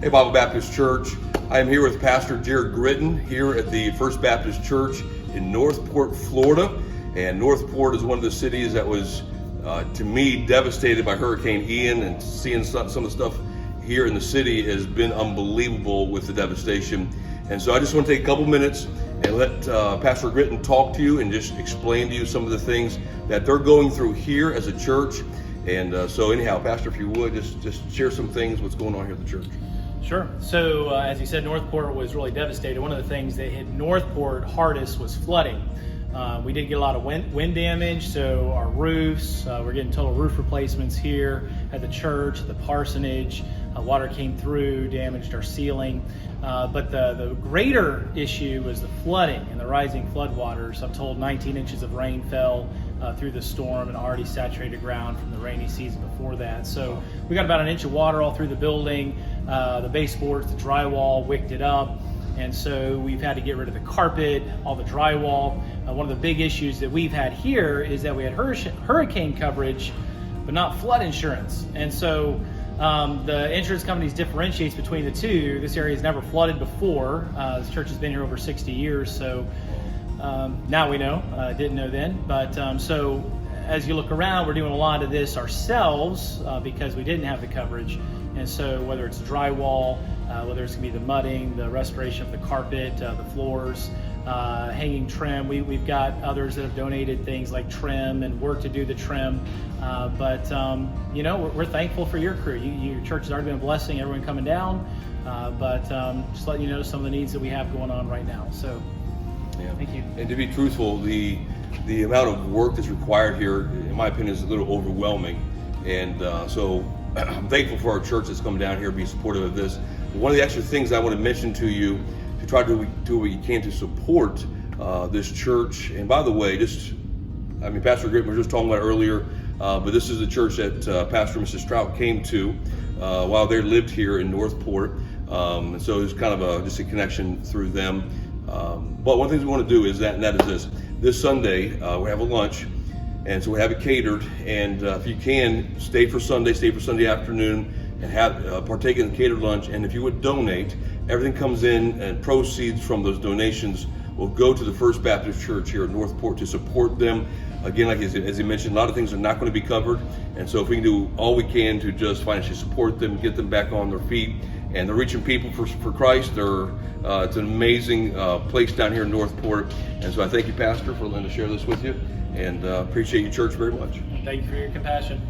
Hey, Bible Baptist Church. I am here with Pastor Jared Gritton here at the First Baptist Church in Northport, Florida. And Northport is one of the cities that was, to me, devastated by Hurricane Ian, and seeing some of the stuff here in the city has been unbelievable with the devastation. And so I just want to take a couple minutes and let Pastor Gritton talk to you and just explain to you some of the things that they're going through here as a church. And so anyhow, Pastor, if you would, just share some things, what's going on here at the church. Sure. So as you said, Northport was really devastated. One of the things that hit Northport hardest was flooding. We did get a lot of wind damage, so our roofs, we're getting total roof replacements here at the church, the parsonage. Water came through, damaged our ceiling. But the greater issue was the flooding and the rising floodwaters. I'm told 19 inches of rain fell through the storm and already saturated ground from the rainy season before that. So we got about an inch of water all through the building. The baseboards, the drywall wicked it up. And so we've had to get rid of the carpet, all the drywall. One of the big issues that we've had here is that we had hurricane coverage, but not flood insurance. And so the insurance companies differentiates between the two. This area has never flooded before. This church has been here over 60 years, so now we know. Didn't know then. But so as you look around, we're doing a lot of this ourselves because we didn't have the coverage. And so whether it's drywall, whether it's going to be the mudding, the restoration of the carpet, the floors, hanging trim. We've got others that have donated things like trim and work to do the trim. But you know, we're thankful for your crew. Your church has already been a blessing, everyone coming down. But just letting you know some of the needs that we have going on right now. So yeah. Thank you. And to be truthful, the amount of work that's required here, in my opinion, is a little overwhelming. And so I'm thankful for our church that's come down here to be supportive of this. One of the extra things I want to mention to you, to try to do what you can to support this church. And by the way, Pastor Gritton was just talking about earlier, but this is the church that Pastor and Mrs. Strout came to while they lived here in Northport. And so there's kind of just a connection through them. But one of the things we want to do is that is this Sunday, we have a lunch. And so we have it catered, and if you can, stay for Sunday afternoon, and have partake in the catered lunch. And if you would donate, everything comes in, and proceeds from those donations will go to the First Baptist Church here at Northport to support them. Again, like as he mentioned, a lot of things are not going to be covered, and so if we can do all we can to just financially support them, get them back on their feet, and they're reaching people for Christ. It's an amazing place down here in Northport, and so I thank you, Pastor, for letting us share this with you. And appreciate you, church, very much. Thank you for your compassion.